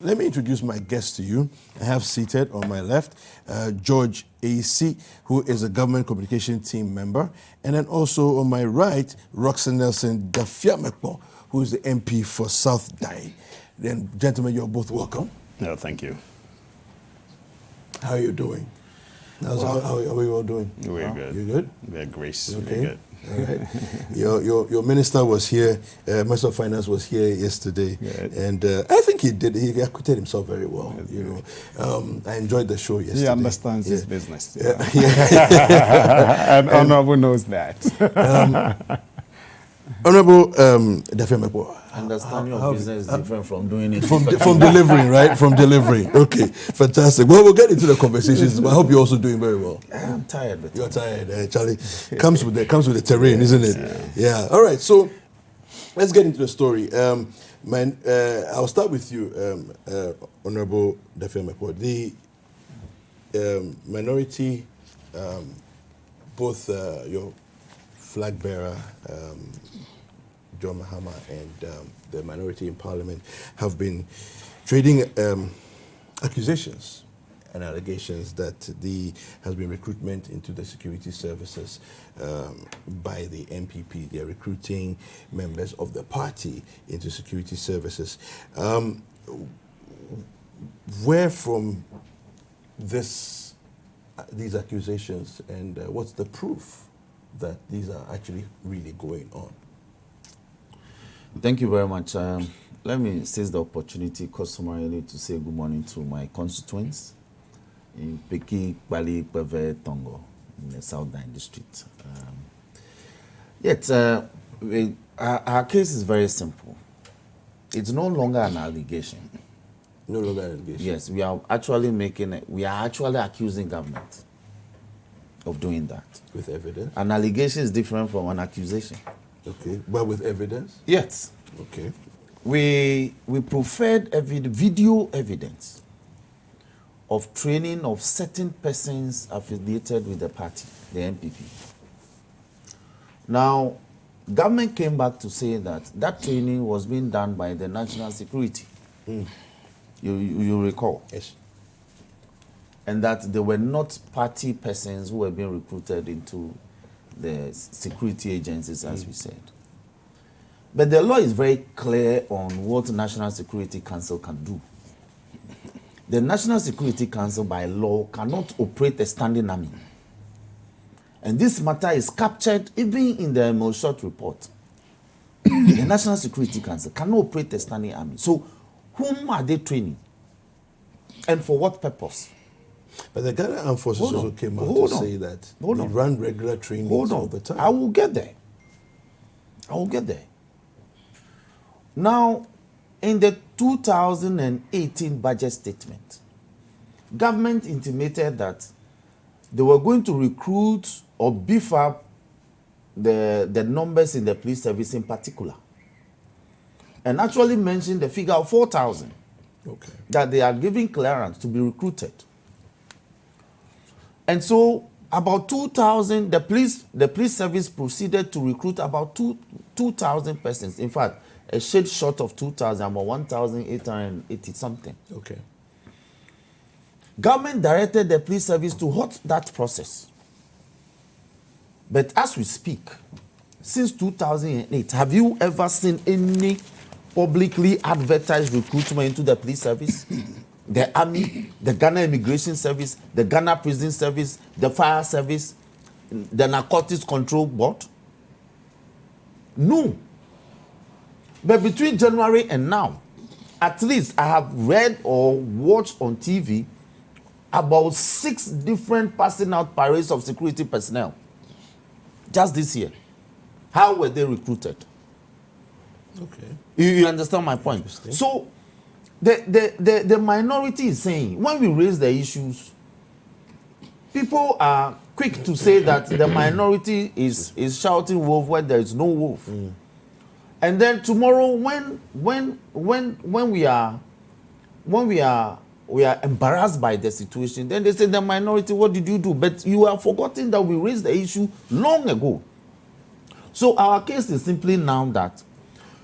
Let me introduce my guest to you. I have seated on my left George Ayisi, who is a Govt Communications Team Member, and then also on my right, Rockson-Nelson Dafeamekpor, who is the MP for South Dayi. Then, gentlemen, you're both welcome. No, thank you. How are you doing? How are we all doing? We're good. You good? We're grace. Okay. We're good. All right. Your minister was here. Minister of Finance was here yesterday, and I think he acquitted himself very well. That's you know, I enjoyed the show yesterday. He understands his business. Yeah. And Honorable knows that. Honorable Dafeamekpor, understanding of business is different from doing it. From delivering, right? From delivering. Okay, fantastic. Well, we'll get into the conversations, but I hope you're also doing very well. I'm tired. But You're tired, Charlie. Comes with the terrain, isn't it? Yeah. All right. So let's get into the story. I'll start with you, Honorable Dafeamekpor. The minority, both your flag bearer, John Mahama, and the minority in Parliament have been trading accusations and allegations that there has been recruitment into the security services by the MPP. They are recruiting members of the party into security services. Where from these accusations, and what's the proof that these are actually really going on? thank you very much. Let me seize the opportunity customarily to say good morning to my constituents in Peki, Bali, Peve, Tongo, in the South Dayi district. Yet, our case is very simple. It's no longer an allegation. No longer an allegation. Yes, we are actually accusing government of doing that. With evidence? An allegation is different from an accusation. Okay, but with evidence? Yes. Okay. We preferred video evidence of training of certain persons affiliated with the party, the MPP. Now, government came back to say that training was being done by the national security. You recall? Yes. And that they were not party persons who were being recruited into the security agencies, as we said. But the law is very clear on what National Security Council can do. The National Security Council, by law, cannot operate a standing army. And this matter is captured even in the Short report. The National Security Council cannot operate a standing army. So, whom are they training? And for what purpose? But the Ghana Armed Forces also came out to say that they run regular trainings all the time. I will get there. Now, in the 2018 budget statement, government intimated that they were going to recruit or beef up the numbers in the police service in particular, and actually mentioned the figure of 4,000 that they are giving clearance to be recruited. And so, about 2,000, the police service proceeded to recruit about 2,000 persons. In fact, a shade short of 2,000, about 1,880 something. Okay. Government directed the police service to halt that process. But as we speak, since 2008, have you ever seen any publicly advertised recruitment into the police service? The Army, the Ghana Immigration Service, the Ghana Prison Service, the Fire Service, the Narcotics Control Board? No. But between January and now, at least I have read or watched on TV about 6 different passing out parades of security personnel just this year. How were they recruited? Okay. You understand my point? So, the minority is saying, when we raise the issues, people are quick to say that the minority is shouting wolf where there is no wolf. And then tomorrow, when we are embarrassed by the situation, then they say the minority, what did you do? But you have forgotten that we raised the issue long ago. So our case is simply now that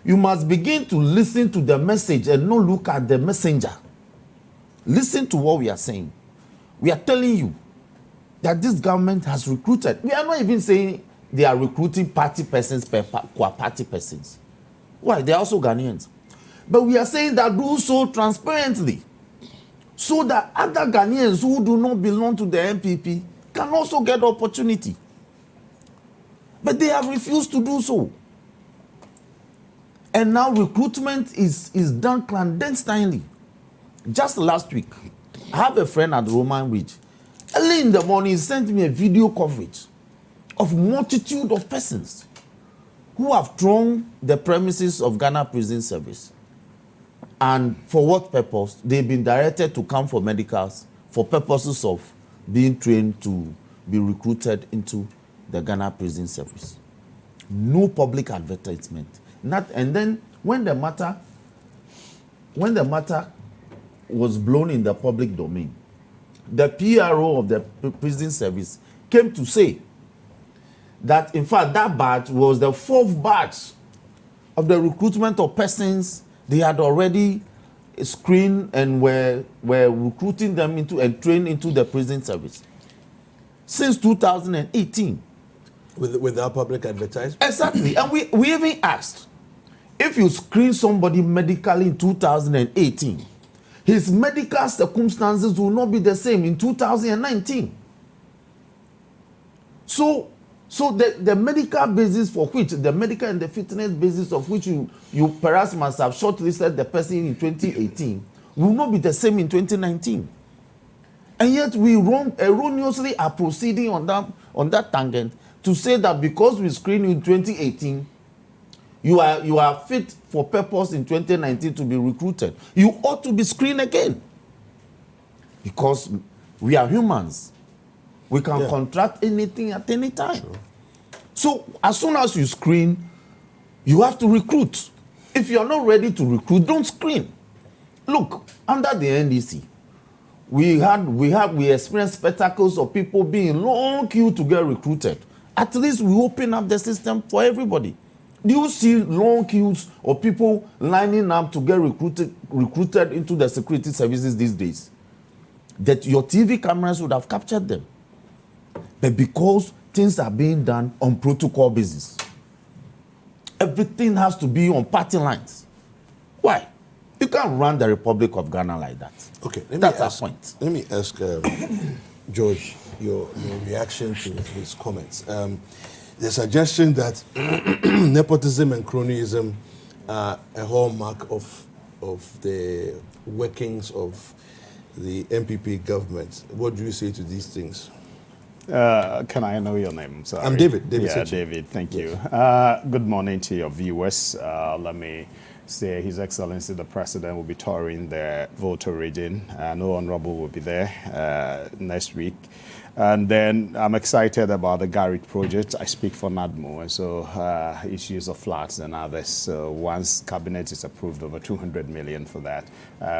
you must begin to listen to the message and not look at the messenger. listen to what we are saying. We are telling you that this government has recruited. We are not even saying they are recruiting party persons per party persons. Why? They are also Ghanaians. But we are saying that do so transparently, so that other Ghanaians who do not belong to the MPP can also get opportunity. But they have refused to do so. And now recruitment is done clandestinely. Just last week, I have a friend at Roman Ridge. Early in the morning, he sent me a video coverage of multitude of persons who have thrown the premises of Ghana Prison Service. And for what purpose? They've been directed to come for medicals for purposes of being trained to be recruited into the Ghana Prison Service. No public advertisement. And then when the matter was blown in the public domain, the PRO of the prison service came to say that, in fact, that batch was the 4th batch of the recruitment of persons they had already screened and were recruiting them into and trained into the prison service since 2018. Without public advertisement? Exactly. And we even asked, if you screen somebody medically in 2018, his medical circumstances will not be the same in 2019. So the medical basis for which, the medical and the fitness basis of which you perhaps must have shortlisted the person in 2018 will not be the same in 2019. And yet we erroneously are proceeding on that tangent to say that because we screened you in 2018, you are fit for purpose in 2019 to be recruited. You ought to be screened again. Because we are humans. We can contract anything at any time. Sure. So as soon as you screen, you have to recruit. If you are not ready to recruit, don't screen. Look, under the NDC, we experienced spectacles of people being in long queue to get recruited. At least we open up the system for everybody. Do you see long queues of people lining up to get recruited into the security services these days? That your TV cameras would have captured them. But because things are being done on protocol basis, everything has to be on party lines. Why? You can't run the Republic of Ghana like that. Okay, that's our point. Let me ask George your reaction to his comments. The suggestion that nepotism and cronyism are a hallmark of the workings of the MPP government. What do you say to these things? Can I know your name? Sorry. I'm David. Yeah, David, thank you. Good morning to your viewers. Let me say His Excellency the President will be touring the Volta region. No Honorable will be there next week. And then I'm excited about the Garrett project. I speak for NADMO, and so issues of flats and others. So once Cabinet is approved over 200 million for that,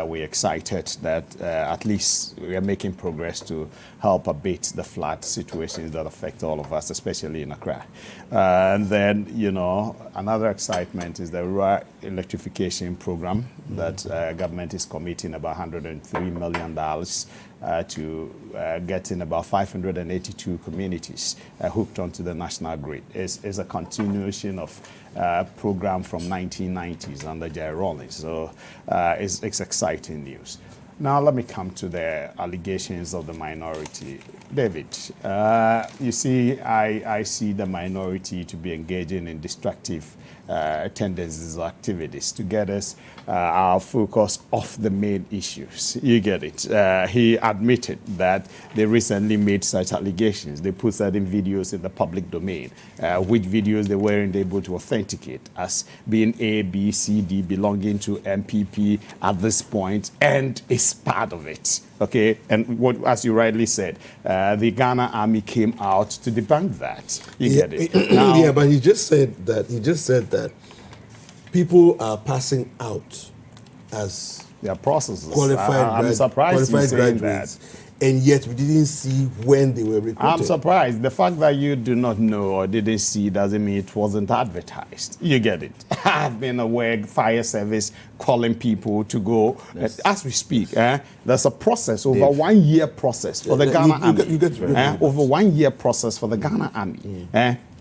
we're excited that at least we are making progress to help abate the flat situations that affect all of us, especially in Accra. And then, you know, another excitement is the rural electrification program that government is committing about $103 million to getting about 582 communities hooked onto the national grid. It's a continuation of program from 1990s under Jay Rawlings. So it's exciting news. Now let me come to the allegations of the minority. David, you see, I see the minority to be engaging in destructive tendencies or activities to get us our focus off the main issues. You get it. He admitted that they recently made such allegations. They put certain videos in the public domain, which videos they weren't able to authenticate as being A, B, C, D, belonging to MPP at this point, and is part of it. Okay, and what, as you rightly said, the Ghana Army came out to debunk that. You get it. Now, yeah, but he just said that people are passing out as Their processes. qualified, I'm surprised you're saying graduates, and yet we didn't see when they were recruited. I'm surprised. The fact that you do not know or didn't see doesn't mean it wasn't advertised. You get it. I've been aware, fire service calling people to go. Yes. As we speak, there's a process, over 1 year process for the Ghana Army. You get over 1 year process for the Ghana Army.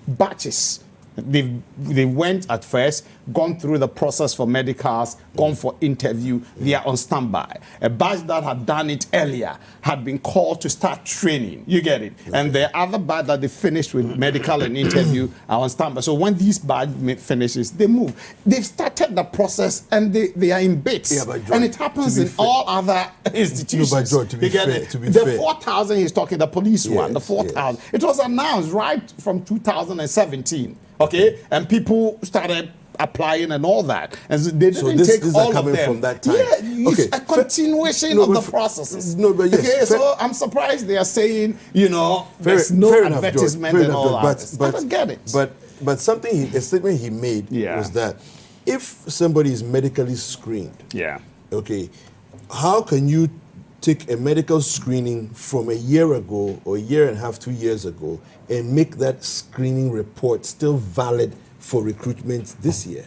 Batches. They went at first, gone through the process for medicals, gone for interview, they are on standby. A batch that had done it earlier had been called to start training. You get it? And the other batch that they finished with medical and interview are on standby. So when this batch finishes, they move. They've started the process and they are in bits. Yeah, but George, and it happens in all other institutions. No, but George, to be fair, the 4,000 he's talking, the police one, the Yes, 4,000. It was announced right from 2017. Okay, and people started applying and all that, and so they didn't take these all are coming of them from that time. Yeah, it's a continuation of the processes. No, but yes, okay, so I'm surprised they are saying, there's no advertisement and all that. I don't get it. But a statement he made was that if somebody is medically screened, okay, how can you take a medical screening from a year ago or a year and a half, 2 years ago, and make that screening report still valid for recruitment this year?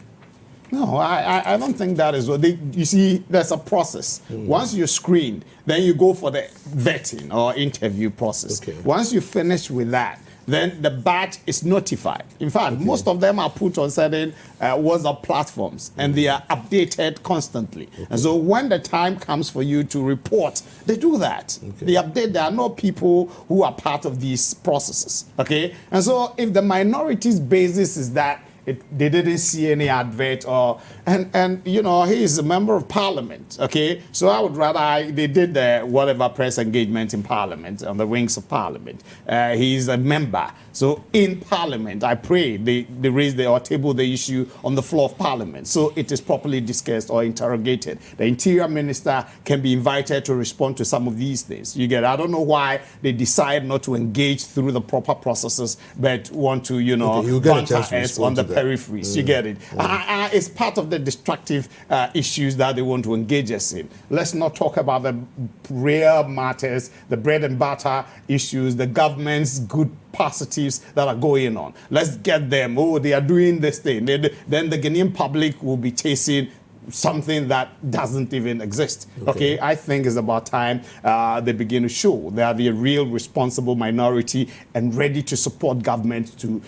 No, I don't think that is what you see, there's a process. Once you're screened, then you go for the vetting or interview process. Okay. Once you finish with that, then the batch is notified. In fact, most of them are put on certain WhatsApp platforms, and they are updated constantly. And so when the time comes for you to report, they do that. They update. There are no people who are part of these processes. Okay? And so if the minority's basis is that they didn't see any advert and he is a member of parliament, okay? So I would rather they did whatever press engagement in parliament, on the wings of parliament. He's a member. So in parliament, I pray they raise or table the issue on the floor of parliament. So it is properly discussed or interrogated. The interior minister can be invited to respond to some of these things. You get it? I don't know why they decide not to engage through the proper processes, but want to, banter us on the peripheries. You get it? It's part of the destructive issues that they want to engage us in. Let's not talk about the real matters, the bread and butter issues, the government's good positives that are going on. Let's get them. Oh, they are doing this thing. Then the Ghanaian public will be chasing something that doesn't even exist. Okay, I think it's about time they begin to show they are the real responsible minority and ready to support government to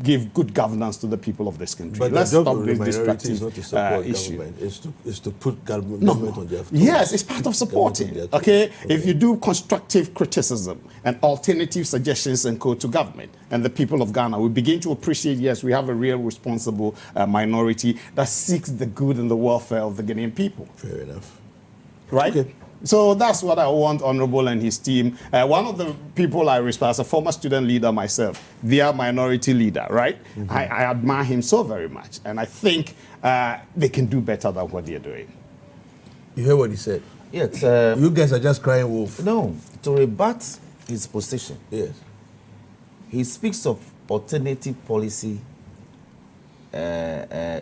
give good governance to the people of this country. But let's the job stop of the this minority is not to support issue. government. It's to put government on their toes. Yes, it's part of supporting. Okay? If you do constructive criticism and alternative suggestions and go to government and the people of Ghana, we begin to appreciate, yes, we have a real responsible minority that seeks the good and the welfare of the Ghanaian people. Fair enough. Right? Okay. So that's what I want Honorable and his team. One of the people I respect, as a former student leader myself, their minority leader, right? I admire him so very much. And I think they can do better than what they're doing. You heard what he said? Yes. You guys are just crying wolf. No, to rebut his position. Yes. He speaks of alternative policy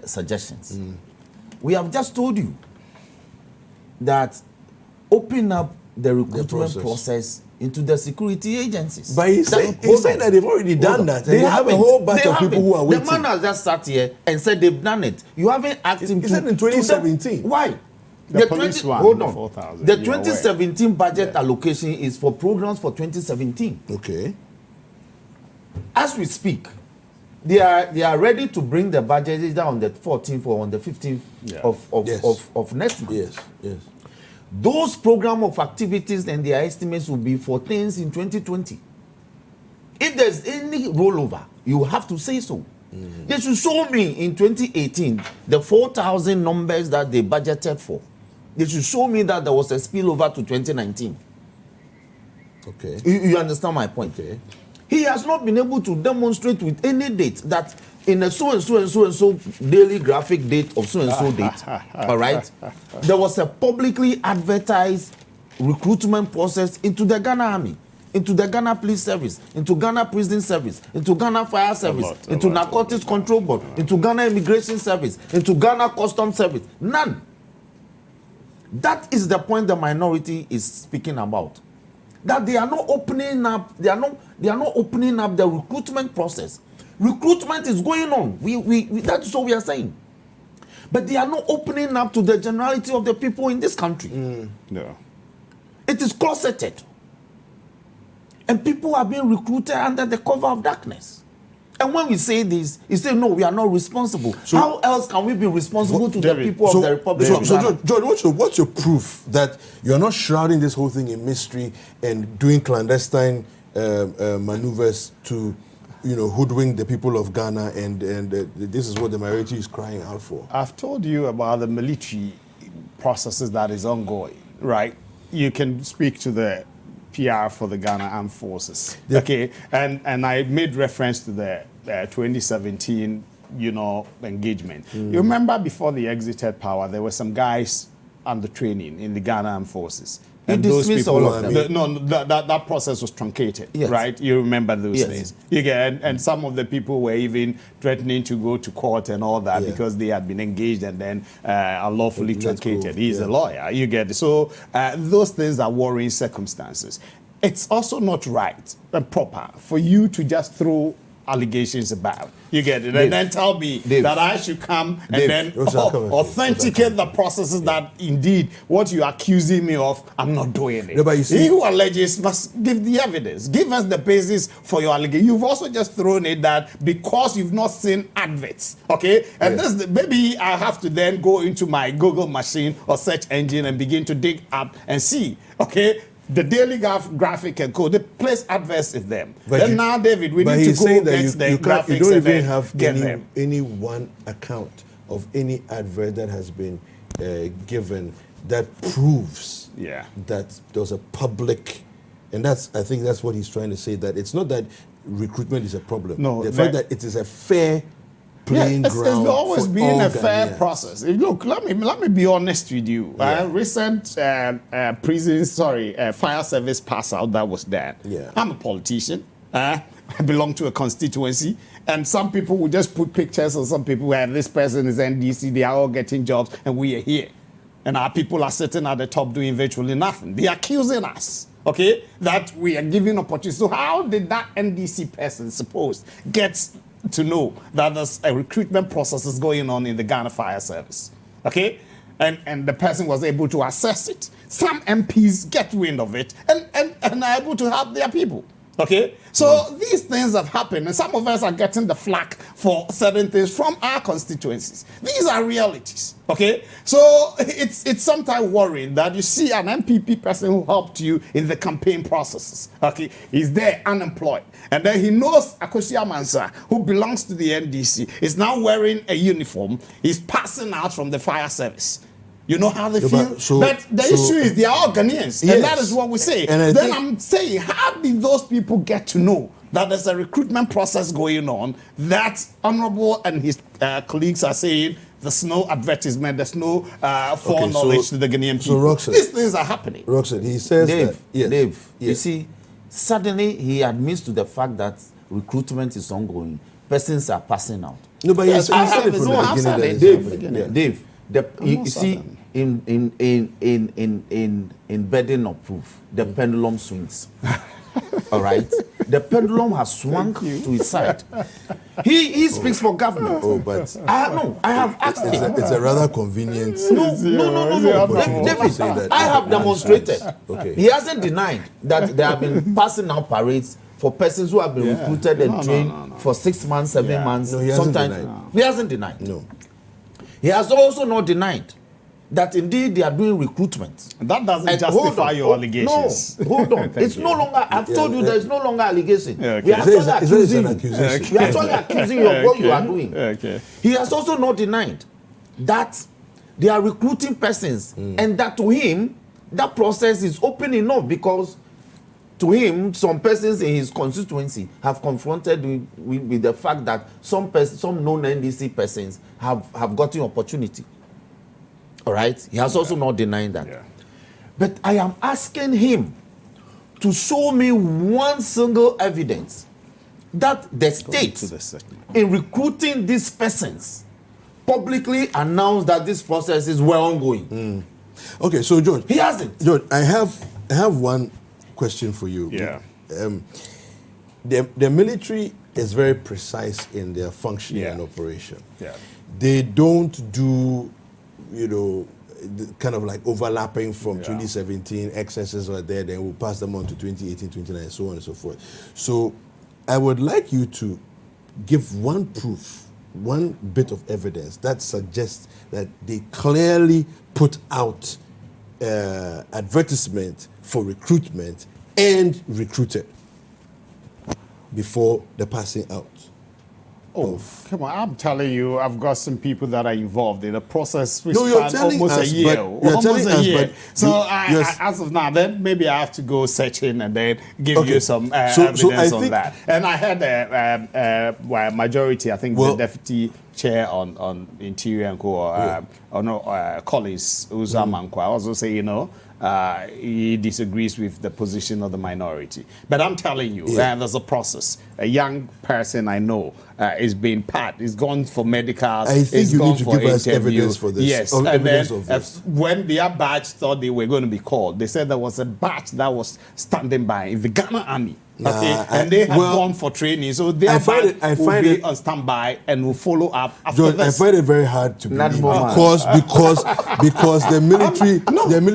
suggestions. We have just told you that open up the recruitment process into the security agencies. But he said that they've already done that. They have a whole bunch of people who are waiting. The man has just sat here and said they've done it. You haven't asked him to. He said in 2017. Why? The police one, hold the on. 4,000. The 2017 budget allocation is for programs for 2017. Okay. As we speak, they are ready to bring the budget either on the 14th or on the 15th of next month. Yes, yes. Those program of activities and their estimates will be for things in 2020. If there's any rollover, you have to say so. They should show me in 2018 the 4,000 numbers that they budgeted for. They should show me that there was a spillover to 2019. Okay. You understand my point? Okay. He has not been able to demonstrate with any date that in a so and so and so and so daily graphic date of so and so date, all right, there was a publicly advertised recruitment process into the Ghana Army, into the Ghana Police Service, into Ghana Prison Service, into Ghana Fire Service, into Narcotics Control Board, into Ghana Immigration Service, into Ghana Customs Service. None. That is the point the minority is speaking about. That they are not opening up, they are not opening up the recruitment process. Recruitment is going on. That's what we are saying. But they are not opening up to the generality of the people in this country. No. It is closeted. And people are being recruited under the cover of darkness. And when we say this, you say, no, we are not responsible. So, how else can we be responsible to the people of the Republic of Ghana? George, what's your proof that you're not shrouding this whole thing in mystery and doing clandestine maneuvers to, hoodwink the people of Ghana, and this is what the minority is crying out for? I've told you about the military processes that is ongoing, right? You can speak to the PR for the Ghana Armed Forces. Yeah. Okay, and I made reference to the 2017, engagement. You remember before they exited power, there were some guys under training in the Ghana Armed Forces. And those people, all of them. That process was truncated, yes. Right? You remember those things. And some of the people were even threatening to go to court and all that because they had been engaged and then unlawfully truncated. Cool. He's a lawyer. You get it. So those things are worrying circumstances. It's also not right and proper for you to just throw allegations about. You get it? Dave, and then tell me that I should come and then authenticate the processes that indeed what you're accusing me of, I'm not doing it. No, but you see, he who alleges must give the evidence. Give us the basis for your allegation. You've also just thrown it that because you've not seen adverts, okay? And this, maybe I have to then go into my Google machine or search engine and begin to dig up and see, okay? The Daily Graphic and Co. They place adverts in them. But then now, David, we need to go get the graphics you don't and even have any one account of any advert that has been given that proves that there's a public, and I think that's what he's trying to say, that it's not that recruitment is a problem. No, the fact that it is a fair playing ground. It's always been a fair process. Look, let me be honest with you. Recent fire service pass out that was done. I'm a politician. I belong to a constituency, and some people will just put pictures of some people where this person is NDC, they are all getting jobs, and we are here. And our people are sitting at the top doing virtually nothing. They are accusing us, okay, that we are giving opportunities. So how did that NDC person supposed get to know that there's a recruitment process is going on in the Ghana Fire Service, okay? And the person was able to assess it. Some MPs get wind of it and are able to help their people, okay? So these things have happened, and some of us are getting the flack for certain things from our constituencies. These are realities, okay? So it's sometimes worrying that you see an MPP person who helped you in the campaign processes, okay? He's there unemployed. And then he knows Akosia Mansa, who belongs to the NDC, is now wearing a uniform. He's passing out from the fire service. You know how they feel? But the issue is they are all Ghanaians. And that is what we say. And then I'm saying, how did those people get to know that there's a recruitment process going on that Honorable and his colleagues are saying there's no advertisement, there's no foreknowledge to the Ghanaian people? So Rockson, these things are happening. Rockson, he says Dave, you see, suddenly he admits to the fact that recruitment is ongoing. Persons are passing out. No, but he said it from the beginning. Dave, you see, in burden of proof, the pendulum swings. All right? The pendulum has swung to his side. He speaks for government. Oh, but I have asked him. It's a rather convenient. No. David, I have demonstrated. Okay. He hasn't denied that there have been passing out parades for persons who have been recruited and trained for 6 months, 7 months. No, he hasn't denied. He hasn't denied. No. He has also not denied that indeed they are doing recruitment. That doesn't justify your allegations. No, hold on. It's no longer, I've told you there is no longer allegation. Okay. We are actually accusing you. Accusation. We are actually accusing you of what you are doing. Okay. He has also not denied that they are recruiting persons and that to him, that process is open enough because to him, some persons in his constituency have confronted with the fact that some known NDC persons have gotten opportunity. All right? He has also not denied that. Yeah. But I am asking him to show me one single evidence that the state, in recruiting these persons, publicly announced that this process is well ongoing. Okay, so George. He hasn't. George, I have one question for you. Yeah. The military is very precise in their functioning Yeah. and operation. Yeah. They don't do, kind of like overlapping from 2017 excesses are there, then we'll pass them on to 2018, 2019, so on and so forth. So I would like you to give one proof, one bit of evidence that suggests that they clearly put out advertisement for recruitment and recruited before the passing out. Oh, come on. I'm telling you, I've got some people that are involved in the process which No, you're span telling almost us, a year. but you're telling us, but So you- as of now, then maybe I have to go searching and then give Okay. you some So evidence I on think- that. And I had well, majority, I think Well- the deputy chair on Interior and Collins Uzamankwa also say, he disagrees with the position of the minority. But I'm telling you, there's a process. A young person I know is being pat. He's gone for medicals. I think he's you gone need to for give us interview. evidence for this. Yes. Or And evidence then of this. when their batch thought they were going to be called, they said there was a batch that was standing by in the Ghana Army. Okay, and they have gone for training, so their batch will be on standby and will follow up after George, this. I find it very hard to Not believe more. because the military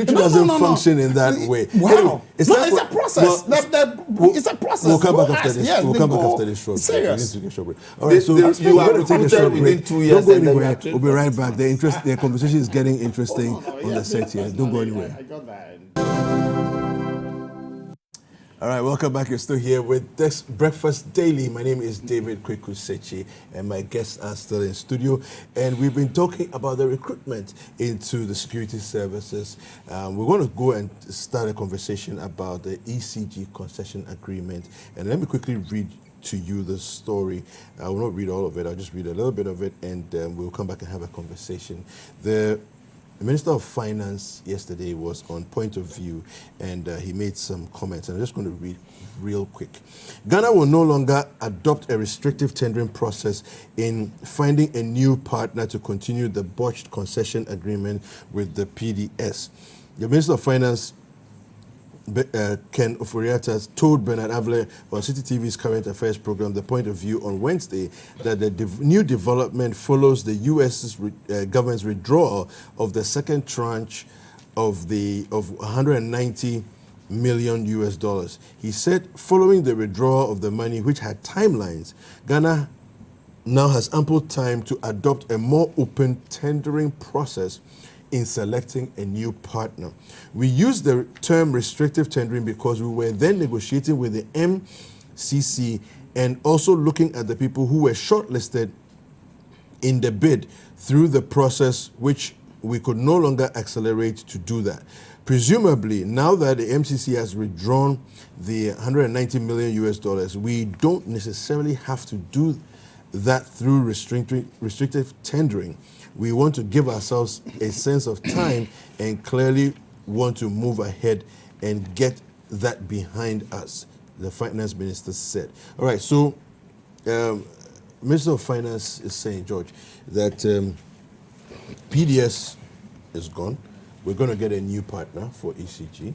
doesn't function in that way. Wow. Anyway, It's a process. It's a process. We'll come Go back after ask. this. Yes, We'll they come back go after this short break. serious. We need to take a short break. All right, so you we're are going to take a recruited short within break. 2 years Don't go and then you anywhere. are trained We'll be for right back. The conversation is getting interesting on the set here. Don't go anywhere. I got that. All right, welcome back. You're still here with this Breakfast Daily. My name is David Kweku Sakyi, and my guests are still in studio. And we've been talking about the recruitment into the security services. We're going to go and start a conversation about the ECG concession agreement. And let me quickly read to you the story. I will not read all of it. I'll just read a little bit of it, and we'll come back and have a conversation. The Minister of Finance yesterday was on Point of View, and he made some comments, and I'm just going to read real quick. Ghana will no longer adopt a restrictive tendering process in finding a new partner to continue the botched concession agreement with the PDS. The Minister of Finance, Ken Oforiatta, told Bernard Avle on Citi TV's Current Affairs program, The Point of View, on Wednesday, that the new development follows the U.S. government's withdrawal of the second tranche of 190 million US dollars. He said, following the withdrawal of the money, which had timelines, Ghana now has ample time to adopt a more open tendering process in selecting a new partner. We use the term restrictive tendering because we were then negotiating with the MCC and also looking at the people who were shortlisted in the bid through the process, which we could no longer accelerate to do that. Presumably, now that the MCC has withdrawn the 190 million US dollars, we don't necessarily have to do that through restrictive tendering. We want to give ourselves a sense of time and clearly want to move ahead and get that behind us, the finance minister said. All right, so Minister of Finance is saying, George, that PDS is gone. We're going to get a new partner for ECG,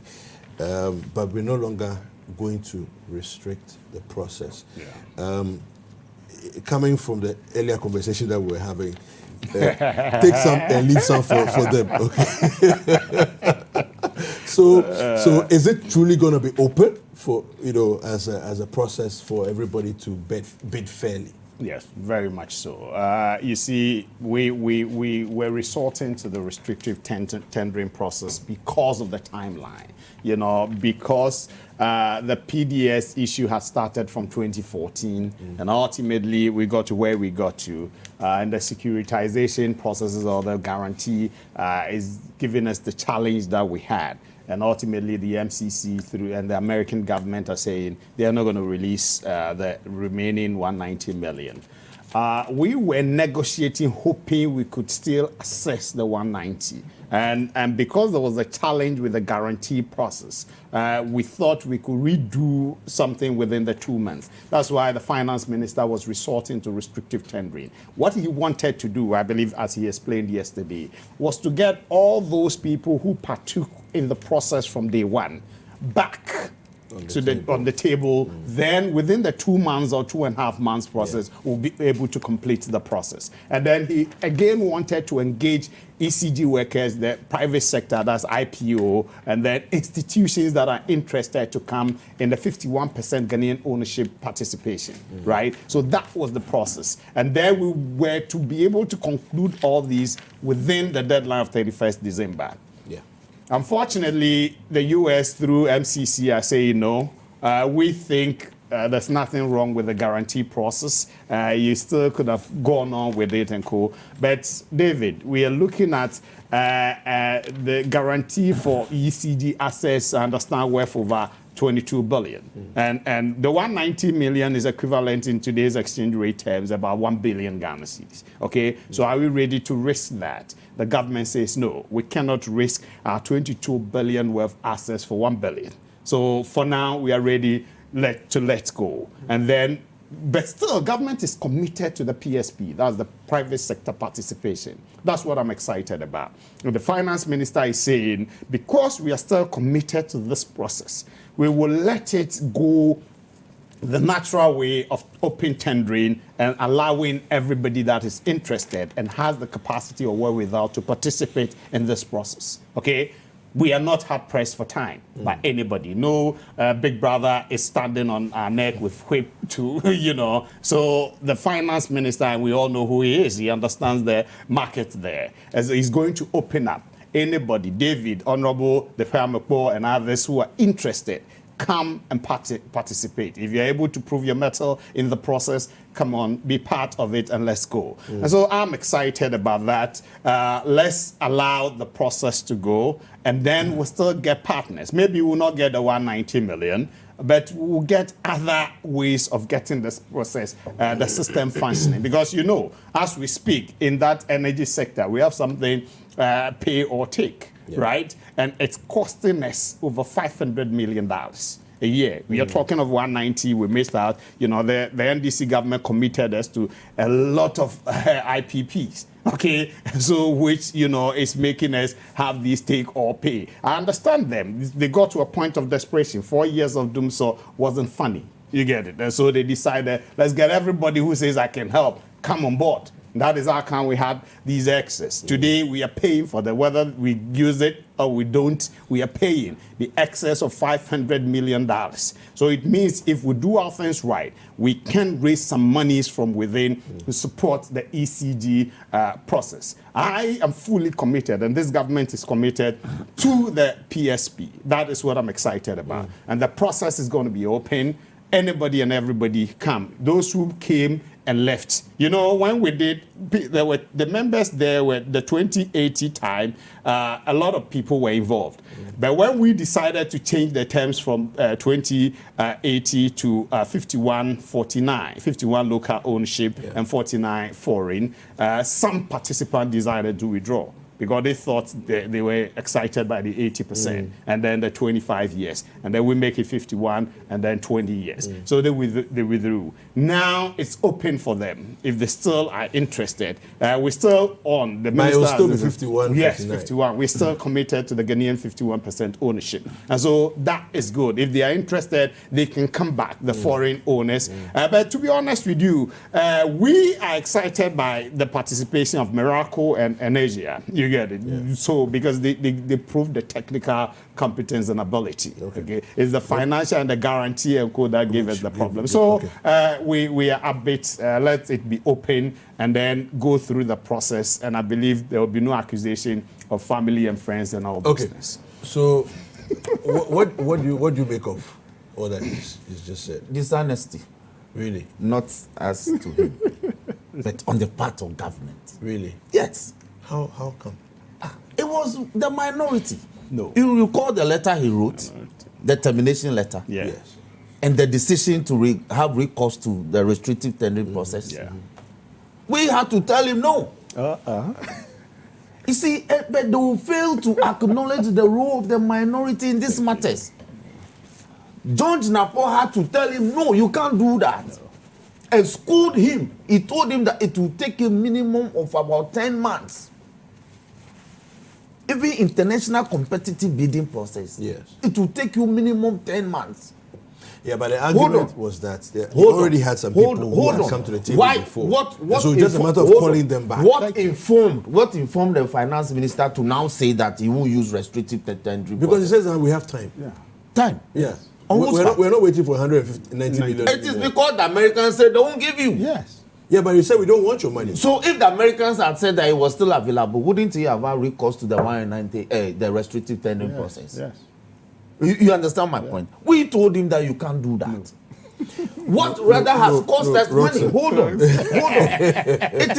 but we're no longer going to restrict the process. Coming from the earlier conversation that we were having, take some and leave some for them. Okay. So is it truly going to be open for as a process for everybody to bid fairly? Yes, very much so. You see, we were resorting to the restrictive tendering process because of the timeline. Because the PDS issue had started from 2014, and ultimately we got to where we got to. And the securitization processes or the guarantee is giving us the challenge that we had. And ultimately, the MCC and the American government are saying they are not going to release the remaining 190 million. We were negotiating, hoping we could still access the 190. And because there was a challenge with the guarantee process, we thought we could redo something within the 2 months. That's why the finance minister was resorting to restrictive tendering. What he wanted to do, I believe, as he explained yesterday, was to get all those people who partook in the process from day one back on the table. Then within the 2 months or 2.5 months process, we'll be able to complete the process. And then he again wanted to engage ECG workers, the private sector, that's IPO, and then institutions that are interested to come in the 51% Ghanaian ownership participation, right? So that was the process. And then we were to be able to conclude all these within the deadline of 31st December. Unfortunately, the U.S. through MCC are saying no. We think there's nothing wrong with the guarantee process. You still could have gone on with it and co. But David, we are looking at the guarantee for ECG assets, I understand, worth over 22 billion. And the 190 million is equivalent in today's exchange rate terms about 1 billion Ghana cedis. Okay, so are we ready to risk that? The government says no, we cannot risk our 22 billion worth assets for 1 billion. So for now, we are ready to let go. And then, but still, government is committed to the PSP. That's the private sector participation. That's what I'm excited about. And the finance minister is saying, because we are still committed to this process, we will let it go the natural way of open tendering and allowing everybody that is interested and has the capacity or wherewithal to participate in this process. Okay? We are not hard pressed for time by anybody. No big brother is standing on our neck with whip to, So the finance minister, and we all know who he is, he understands the market there. As he's going to open up anybody, David, Honorable Dafeamekpor, and others who are interested, come and participate. If you're able to prove your mettle in the process, come on, be part of it and let's go. And so I'm excited about that. Let's allow the process to go, and then we'll still get partners. Maybe we'll not get the 190 million, but we'll get other ways of getting this process, the system functioning. Because, as we speak, in that energy sector, we have something pay or take. Right? And it's costing us over $500 million a year. We are talking of 190. We missed out. The NDC government committed us to a lot of IPPs. Okay, so which is making us have these take or pay. I understand them. They got to a point of desperation. 4 years of doom so wasn't funny. You get it? And so they decided, let's get everybody who says I can help come on board. That is how come we have these excess. Today, we are paying for them. Whether we use it or we don't, we are paying the excess of $500 million. So it means if we do our things right, we can raise some monies from within to support the ECG process. I am fully committed, and this government is committed to the PSP. That is what I'm excited about. And the process is going to be open. Anybody and everybody come. Those who came and left. When we did, there were the members there were the 2080 time, a lot of people were involved. But when we decided to change the terms from 2080 to 51-49, 51 local ownership and 49 foreign, some participants decided to withdraw, because they thought they were excited by the 80% and then the 25 years. And then we make it 51 and then 20 years. So they withdrew. Now it's open for them. If they still are interested, we're still on. The minister will still be 51, Yes, 59. 51. We're still committed to the Ghanaian 51% ownership. And so that is good. If they are interested, they can come back, the foreign owners. But to be honest with you, we are excited by the participation of Morocco and Asia. You get it? So because they prove the technical competence and ability. Okay. It's the financial and the guarantee and code that gave us the problem. So we are upbeat. Let it be open and then go through the process. And I believe there will be no accusation of family and friends and our business. So what do you make of all that is just said? Dishonesty. Really? Not as to him, but on the part of government. Really? Yes. How come? It was the minority. No. You recall the letter he wrote, the termination letter. Yeah. Yes. And the decision to have recourse to the restrictive tendering process. Yeah. We had to tell him no. You see, but they will fail to acknowledge the role of the minority in these matters. George Napa had to tell him, no, you can't do that. And schooled him. He told him that it will take a minimum of about 10 months. Even international competitive bidding process, yes, it will take you minimum 10 months. Yeah, but the argument was that they already had some people who had come to the table before. So it's just a matter of calling them back. What informed the finance minister to now say that he will use restrictive tendering? Because he says that we have time. Yeah. Time. Yeah. We're not waiting for 190 million. It is because the Americans said they won't give you. Yes. Yeah, but you said we don't want your money. So if the Americans had said that it was still available, wouldn't he have had recourse to the 190, the restrictive tendering process? Yes. You understand my point? We told him that you can't do that. No. What rather has cost us money? Hold on. It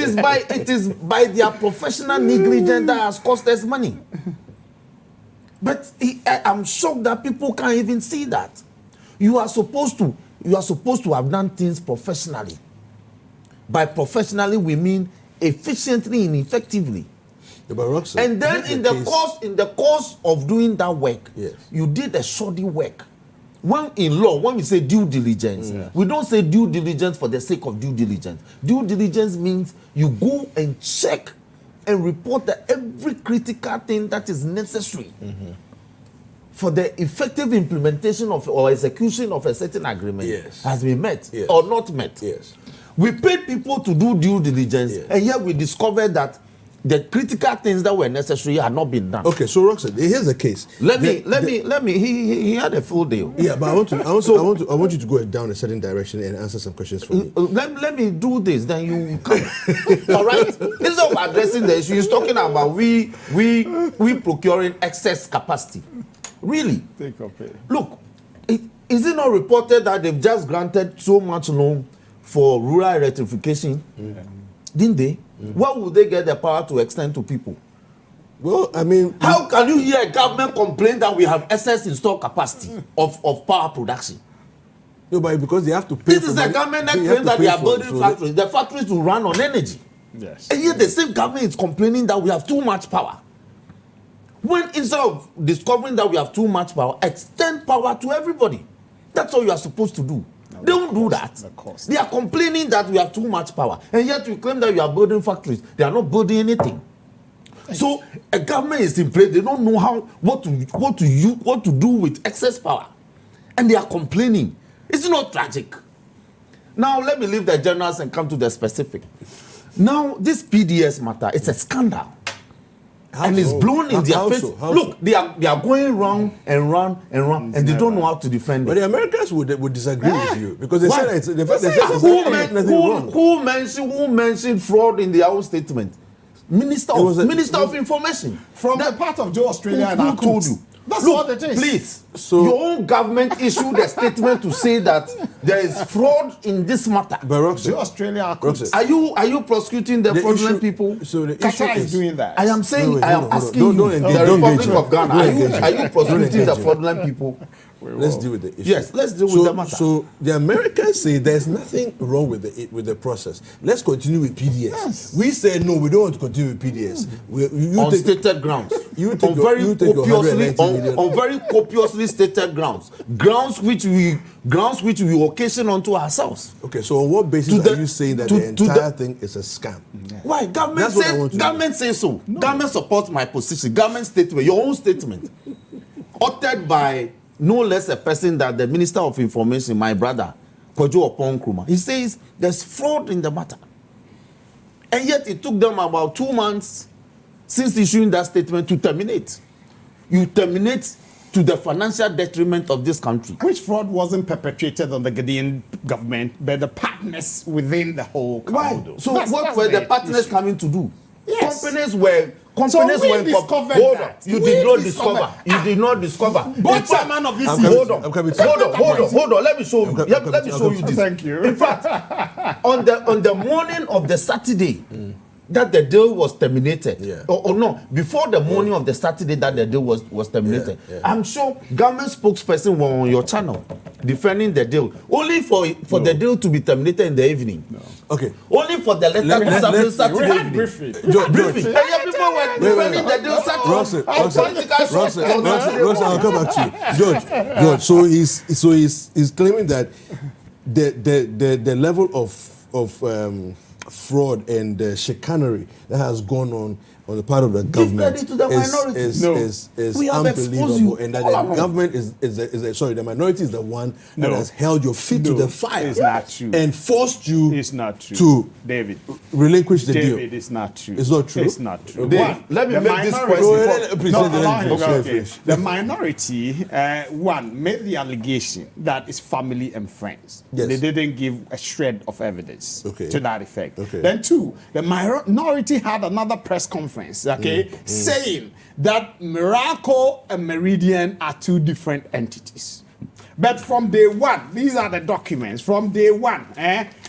is by their professional negligence that has cost us money. But I'm shocked that people can't even see that. You are supposed to have done things professionally. By professionally, we mean efficiently and effectively. Yeah, but Rockson, and then in the course of doing that work, yes, you did a shoddy work. When in law, when we say due diligence, we don't say due diligence for the sake of due diligence. Due diligence means you go and check and report that every critical thing that is necessary for the effective implementation of or execution of a certain agreement has been met or not met. Yes. We paid people to do due diligence, and yet we discovered that the critical things that were necessary had not been done. Okay, so Rockson, here's the case. Let me. He had a full deal. Yeah, but I want you to go down a certain direction and answer some questions for me. Let me do this, then you come. All right. Instead of addressing the issue, he's talking about we procuring excess capacity. Really? Take up it. Look, is it not reported that they've just granted so much loan for rural electrification? Didn't they? What would they get the power to extend to people? Well, I mean, how can you hear a government complain that we have excess installed capacity of power production? No, but because they have to pay. This is a government that claims that they are building factories. The factories will run on energy. Yes. And yet the same government is complaining that we have too much power. When instead of discovering that we have too much power, extend power to everybody. That's all you are supposed to do. They don't do that. They are complaining that we have too much power, and yet you claim that you are building factories. They are not building anything. So a government is in place. They don't know what to do with excess power, and they are complaining. It's not tragic. Now let me leave the generals and come to the specific. Now this PDS matter, it's a scandal. And it's blown in their face. Look, they are going round and round and round, and they don't know how to defend it. But the Americans would disagree with you because they said it's who mentioned fraud in their own statement? Minister of Information. From the part of Joe Australia and who told you? That's what it is. Please, your own government issued a statement to say that there is fraud in this matter. But Rockson, Joe Australia, are you prosecuting the fraudulent people? So the Qatar is doing that. I am saying, I am asking you, the Republic of Ghana, are you prosecuting the fraudulent people? Let's deal with the issue. Yes, let's deal with the matter. So the Americans say there's nothing wrong with the process. Let's continue with PDS. Yes. We say no, we don't want to continue with PDS. On stated grounds. On very copiously stated grounds. Grounds which we occasion onto ourselves. Okay, so on what basis are you saying that the entire thing is a scam? Yeah. Why? Government says so. No. Government supports my position. Government statement, your own statement, uttered by no less a person than the Minister of Information, my brother, Kojo Oponkruma. He says there's fraud in the matter. And yet it took them about 2 months since issuing that statement to terminate. You terminate to the financial detriment of this country. Which fraud wasn't perpetrated on the Ghanaian government, but the partners within the whole country. Why? So what were the partners coming to do? Yes. Companies were Hold on. You did not discover. Both chairman of this. Hold on. Let me show you. Let me show you this. Thank you. In fact, on the morning of the Saturday that the deal was terminated, or no, before the morning of the Saturday that the deal was terminated, I'm sure government spokesperson were on your channel defending the deal, only for the deal to be terminated in the evening. Okay. Only for the letter to Saturday evening. Briefing. And people people were defending the deal set Rockson, I'll come back to you. George, so he's claiming that the level of fraud and chicanery that has gone on the part of the government credit to the minority. is We have exposed unbelievable, you and that all the along. government the minority is the one that No. has held your feet to No, the fire it's not true. and forced you It's not true. to David. relinquish the David, deal. it's not true. It's not true? It's not true. Dave, One, let me the make this minority- question. Go ahead, No, President, allow him to go, okay. okay. The minority, one, made the allegation that it's family and friends. Yes. They didn't give a shred of evidence Okay. to that effect. Okay. Then two, the minority had another press conference, okay, saying that Miracle and Meridian are two different entities. But from day one, these are the documents. From day one,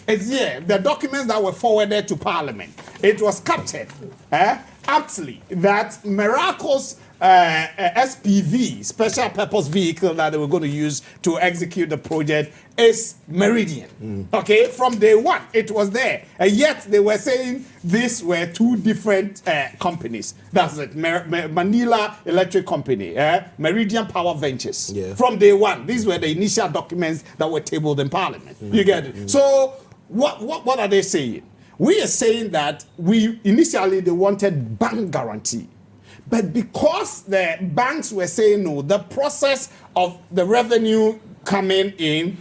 it's here, the documents that were forwarded to Parliament. It was captured, aptly, that Miracle's SPV, special purpose vehicle that they were going to use to execute the project, is Meridian. Okay, from day one, it was there. And yet they were saying these were two different companies. That's it, Manila Electric Company, Meridian Power Ventures. Yeah. From day one, these were the initial documents that were tabled in Parliament. You get it? So what are they saying? We are saying that initially they wanted bank guarantee. But because the banks were saying no, the process of the revenue coming in,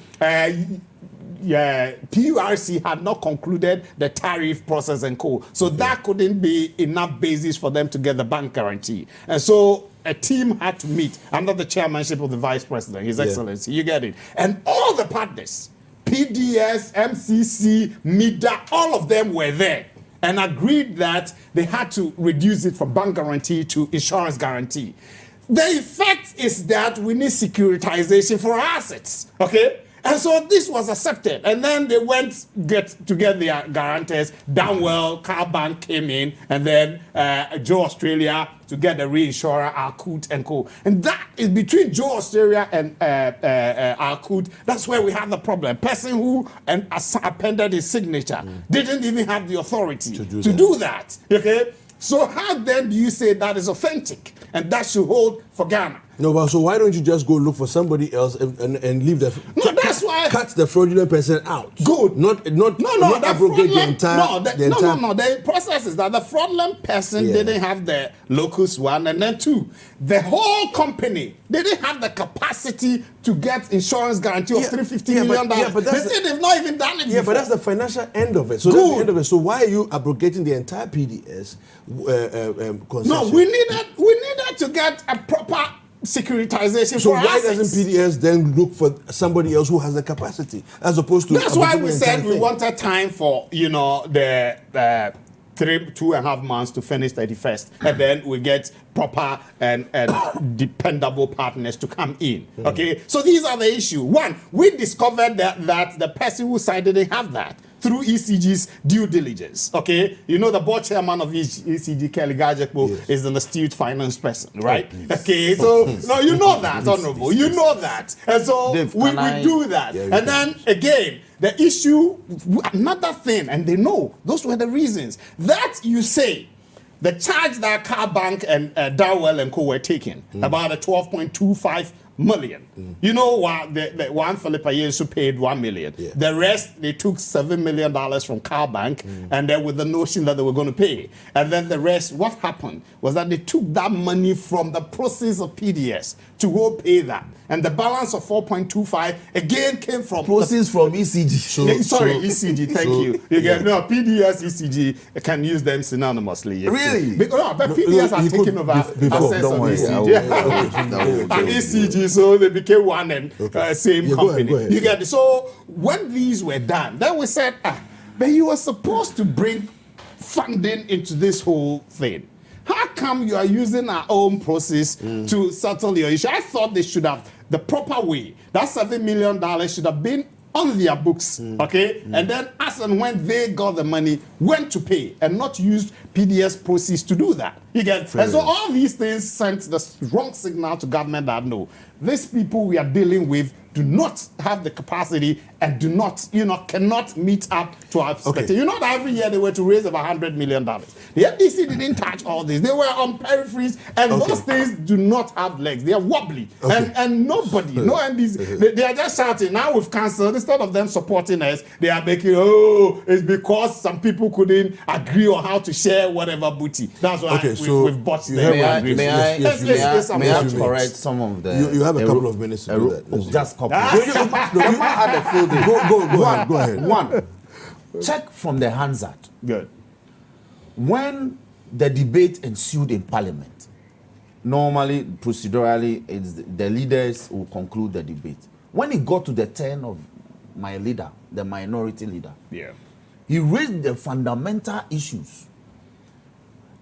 PURC had not concluded the tariff process and co. So that couldn't be enough basis for them to get the bank guarantee. And so a team had to meet under the chairmanship of the Vice President, His Excellency. You get it? And all the partners, PDS, MCC, MIDA, all of them were there and agreed that they had to reduce it from bank guarantee to insurance guarantee. The effect is that we need securitization for our assets, okay? And so this was accepted. And then they went to get their guarantors. Downwell, Car Bank came in, and then Joe Australia to get the reinsurer, Arcoot and co. And that is between Joe Australia and Arcoot. That's where we have the problem. Person who appended his signature didn't even have the authority to do that. Okay? So how then do you say that is authentic and that should hold for Ghana? No, but so why don't you just go look for somebody else and leave the that's why cut the fraudulent person out? Good. Not abrogate the entire. The process is that the fraudulent person didn't have the locus one, and then two, the whole company didn't have the capacity to get insurance guarantee of $350 million. But they've not even done it. Yeah, before. but that's the financial end of it. So that's the end of it. So why are you abrogating the entire PDS concession? No, we needed to get a proper securitization So for why assets. doesn't PDS then look for somebody else who has the capacity as opposed to? That's why we abrogating the said entire we thing? wanted time for the 2.5 months to finish 31st, and then we get proper and dependable partners to come in. Okay, so these are the issue. One, we discovered that the person who side didn't have that through ECG's due diligence. Okay, you know the board chairman of ECG, Kelly Gajekpo, is an astute finance person, right? Okay, so no, you know that, Honorable, you know that, and so Dave, we do that, and then again. The issue, another thing, and they know, those were the reasons, that you say the charge that Car Bank and Darwell and co were taking, about a 12.25 million. You know what? The one Philippa Yesu paid 1 million. Yeah. The rest, they took $7 million from Car Bank, and then with the notion that they were going to pay. And then the rest, what happened was that they took that money from the proceeds of PDS to go pay that. And the balance of 4.25 again came from proceeds from ECG. ECG. Thank you. You get PDS, ECG can use them synonymously. Really? But PDS are taking over access Don't of worry, ECG. And ECG, so they became one and same Yeah, company. go ahead. You get it. So when these were done, then we said, but you were supposed to bring funding into this whole thing. How come you are using our own process to settle your issue? I thought they should have the proper way. That $7 million should have been on their books, okay? And then as and when they got the money, went to pay and not used PDS proceeds to do that. You get, Fair and so enough. all these things sent the wrong signal to government that no, these people we are dealing with do not have the capacity and do not, cannot meet up to our expectations. You know that every year they were to raise about $100 million. The FDC didn't touch all this. They were on peripheries, and those things do not have legs. They are wobbly, and nobody, no NDC, they are just shouting. Now we've cancelled. Instead of them supporting us, they are making, it's because some people couldn't agree on how to share whatever booty. That's why we've botched them. May I correct some of the... You have a couple of minutes to do that. Just couple. You might have a full day. Go ahead. One, check from the Hansard. Good. When the debate ensued in Parliament, normally, procedurally, the leaders will conclude the debate. When it got to the turn of my leader, the minority leader, he raised the fundamental issues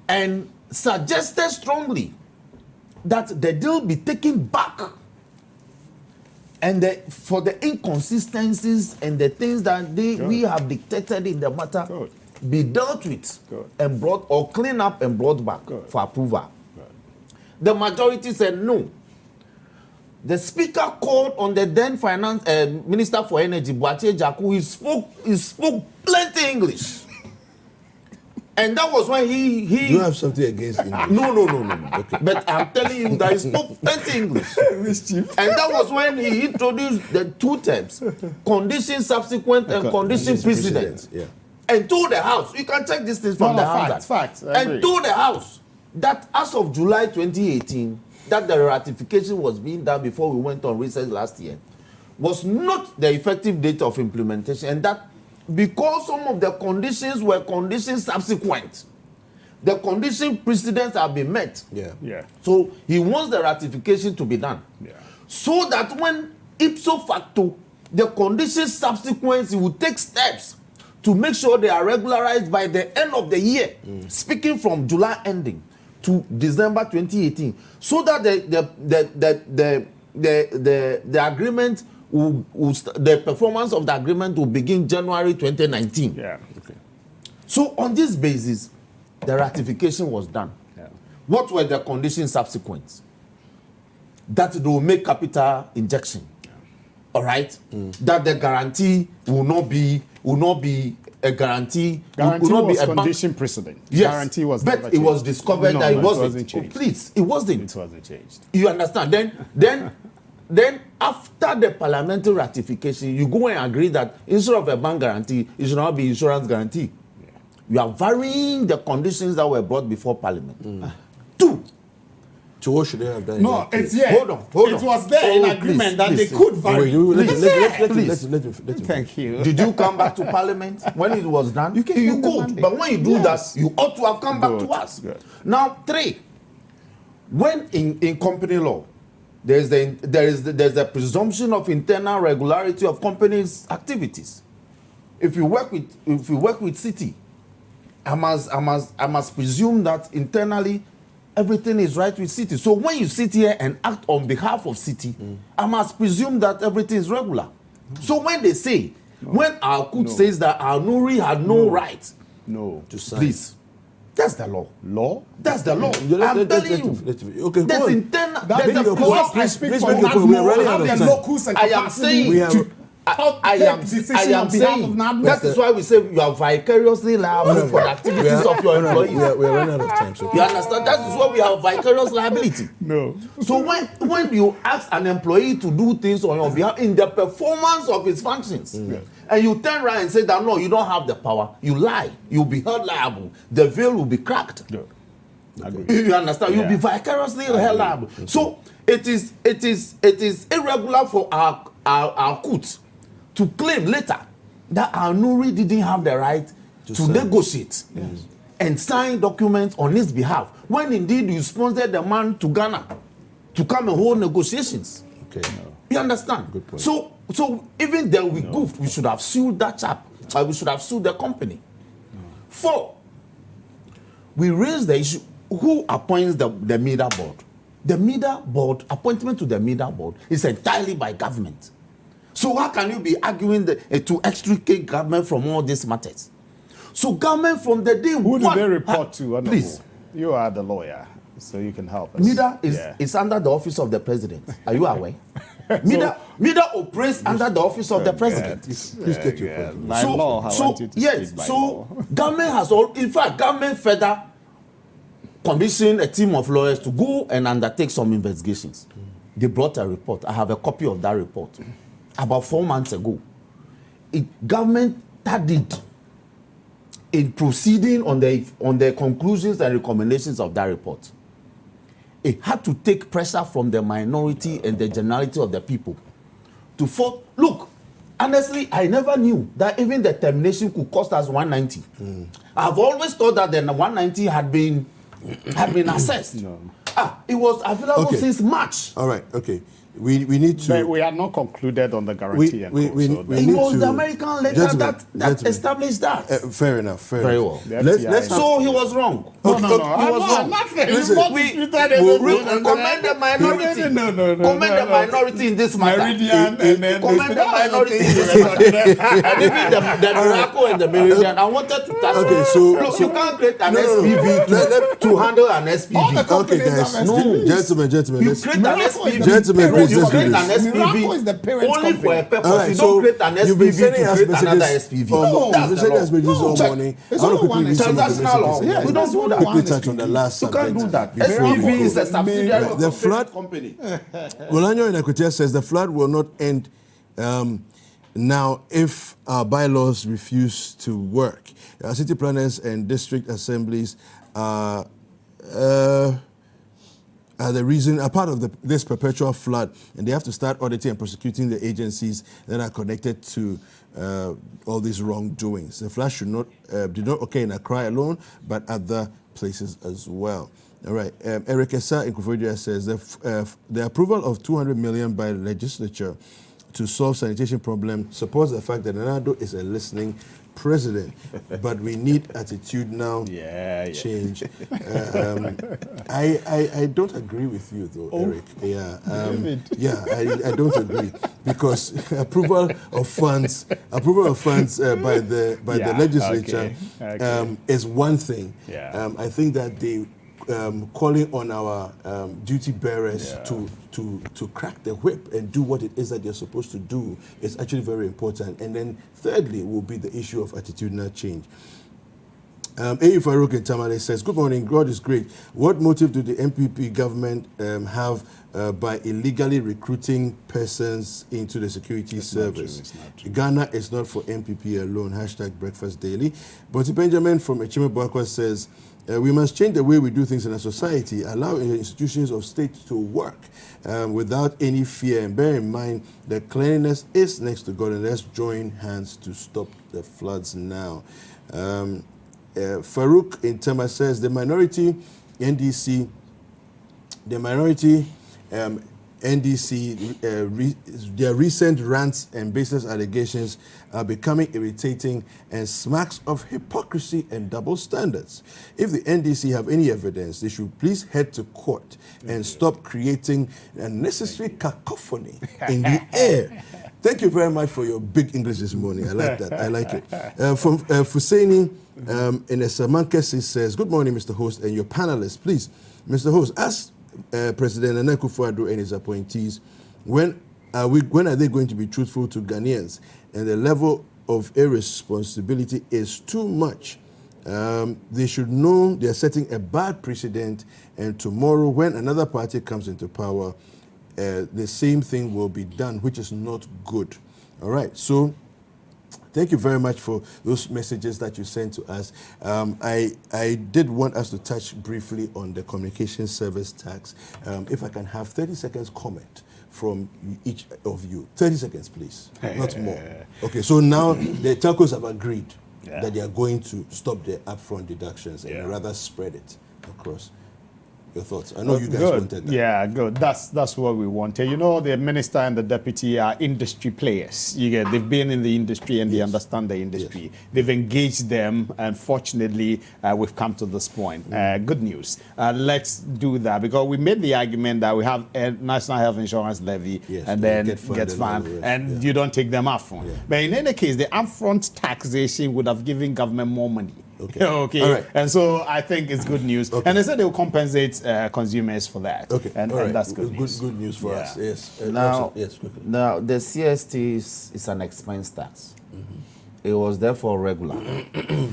and suggested strongly that the deal be taken back and for the inconsistencies and the things that we have dictated in the matter be dealt with and brought or cleaned up and brought back for approval. The majority said no. The speaker called on the then finance minister for energy, Boache Jaku. He spoke plenty English. And that was when he Do you have something against English? No. Okay. But I'm telling you that he spoke plenty English. And that was when he introduced the two terms, condition subsequent and condition precedent. Yeah. And told the House, you can check these things from the House. Facts. And told the House that as of July 2018, that the ratification was being done before we went on recess last year, was not the effective date of implementation, and that because some of the conditions were conditions subsequent, the condition precedents have been met. So he wants the ratification to be done. So that when ipso facto, the conditions subsequent, he will take steps to make sure they are regularized by the end of the year, speaking from July ending to December 2018, so that the agreement the performance of the agreement will begin January 2019. So on this basis, the ratification was done. What were the conditions subsequent? That they will make capital injection. All right? That the guarantee will not be a guarantee. Guarantee will not was be a condition precedent. Yes, Guarantee was but it was discovered that it wasn't changed. Please, it wasn't. It wasn't changed. You understand? Then after the parliamentary ratification, you go and agree that instead of a bank guarantee, it should now be insurance guarantee. You are varying the conditions that were brought before Parliament. Two. So what should they have done? No, it's Hold on. It was there in agreement that they could vary. Let him. Thank you. Did you come back to Parliament when it was done? You could, but when you do that, you ought to have come back to us. Now, three. When in company law, there's the presumption of internal regularity of companies' activities. If you work with Citi, I must presume that internally everything is right with Citi. So when you sit here and act on behalf of Citi, I must presume that everything is regular. So when they say, when our court says that our Nuri had no right to sign, please, that's the law. That's the law. I'm telling you. Okay, that's internal. I speak for I am saying. I am saying that is why we say you are vicariously liable for the activities of your employees. We are running out of time. So you understand? That is why we have vicarious liability. So when you ask an employee to do things on your behalf in the performance of his functions, and you turn around and say that no, you don't have the power, you lie, you'll be held liable. The veil will be cracked. You understand? You'll be vicariously held liable. So it is irregular for our courts to claim later that our Nuri didn't have the right to negotiate and sign documents on his behalf, when indeed you sponsored the man to Ghana to come and hold negotiations. You understand? Good point. So even then we goofed, we should have sued that chap. We should have sued the company. 4, we raised the issue, who appoints the media board? The media board, appointment to the media board is entirely by government. So how can you be arguing to extricate government from all these matters? So government from the day Who do one, they report to? Honorable? Please. You are the lawyer, so you can help us. MIDA Yeah. is under the office of the president. Are you aware? MIDA operates under the office of the president. Please get your point. By law, I want you to yes, speak by so law. government has all. In fact, government further commissioned a team of lawyers to go and undertake some investigations. They brought a report. I have a copy of that report. About 4 months ago, government studied in proceeding on the conclusions and recommendations of that report. It had to take pressure from the minority and the generality of the people to fall. Look, honestly, I never knew that even the termination could cost us 190. I've always thought that the 190 had been assessed. No. It was available Okay. since March. All right, okay. We need to. But we are not concluded on the guarantee. We and co, so we It need was to- the American letter Gentlemen, that gentlemen. established that. Fair enough. Fair Very enough. well. The Let's FTI. So he was wrong. No, Okay, no, no. okay. He was I'm wrong. not saying Listen, not we disputed We anything. commend the minority. No. Commend the minority in this matter. Meridian and then Commend the minority in this matter. And even the miracle and the Meridian. I wanted to touch. Okay, so- Look, you can't create an No, no, no. SPV to handle an SPV. All the Okay, companies guys. have No. SPVs. Gentlemen, You let's. create an Miracle is SPV. the Gentlemen, parent please, You let's do create this. an SPV Miracle is the parent only company. for a purpose. All right, You so don't create an you've been SPV sending to us create another messages. SPV. You've That's been the sending law. us messages No, all check. morning. It's I want to only quickly one read some of the transactional law. messages. Yeah, we don't do that. Quickly touch on the last You can't subject. do that. before we SPV go. is a subsidiary of The a flood- parent company. Olanyo in Equatia says the flood will not end now if our bylaws refuse to work. Our city planners and district assemblies are the reason, are part of this perpetual flood, and they have to start auditing and prosecuting the agencies that are connected to all these wrongdoings. The flood did not occur in Accra alone, but other places as well. All right. Eric Essa in Koforidua says the approval of 200 million by the legislature to solve sanitation problem supports the fact that Nado is a listening president, but we need attitudinal change. I don't agree with you though, Eric. I don't agree because approval of funds by the legislature is one thing. I think that they calling on our duty bearers to crack the whip and do what it is that they're supposed to do is actually very important. And then thirdly will be the issue of attitudinal change. A. Farouk in Tamale says, good morning, God is great. What motive do the MPP government have by illegally recruiting persons into the security service? Ghana is not for MPP alone, #breakfast daily. But Benjamin from Echime Boakwa says, we must change the way we do things in a society, allow institutions of state to work without any fear, and bear in mind that cleanliness is next to God, and let's join hands to stop the floods now. Farouk in Tema says the minority NDC, their recent rants and baseless allegations are becoming irritating and smacks of hypocrisy and double standards. If the NDC have any evidence, they should please head to court and stop creating unnecessary cacophony in the air. Thank you very much for your big English this morning. I like that. I like it. From Fusaini in Esamankesi says, good morning, Mr. Host and your panelists. Please, Mr. Host, ask President Nana Akufo-Addo and his appointees, when are they going to be truthful to Ghanaians? And the level of irresponsibility is too much. They should know they are setting a bad precedent, and tomorrow when another party comes into power, the same thing will be done, which is not good. All right, so thank you very much for those messages that you sent to us. I did want us to touch briefly on the communication service tax. If I can have 30 seconds comment from each of you. 30 seconds, please, not more. Okay, so now the telcos have agreed that they are going to stop the upfront deductions and rather spread it across. your thoughts? I know you guys Good. wanted that. Yeah, good. That's what we wanted. You know, the minister and the deputy are industry players. They've been in the industry and they understand the industry. They've engaged them, and fortunately, we've come to this point. Good news. Let's do that, because we made the argument that we have a national health insurance levy, and then gets funded, and you don't take them upfront. But in any case, the upfront taxation would have given government more money. Okay. Okay. All right. And so I think it's good news. Okay. And they said they will compensate consumers for that. Okay. And, All right. and that's good news. Good news for us. Yes. Now, yes, quickly. now the CST is an expense tax. It was therefore regular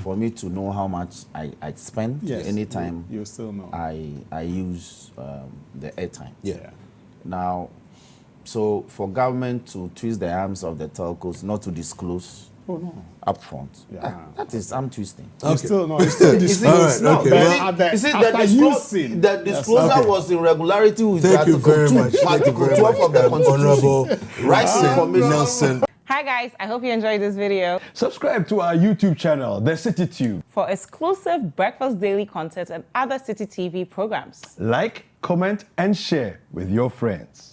for me to know how much I spend anytime you still know. I use the airtime. Yeah. Now, so for government to twist the arms of the telcos not to disclose upfront, that is arm twisting. You still know. You still disclose. All right, okay. You see, using. the disclosure was irregularity with Thank you very much. Article 12 of the Constitution. Honorable Rockson-Nelson. Hi guys, I hope you enjoyed this video. Subscribe to our YouTube channel, The Citi Tube. For exclusive breakfast daily content and other Citi TV programs. Like, comment, and share with your friends.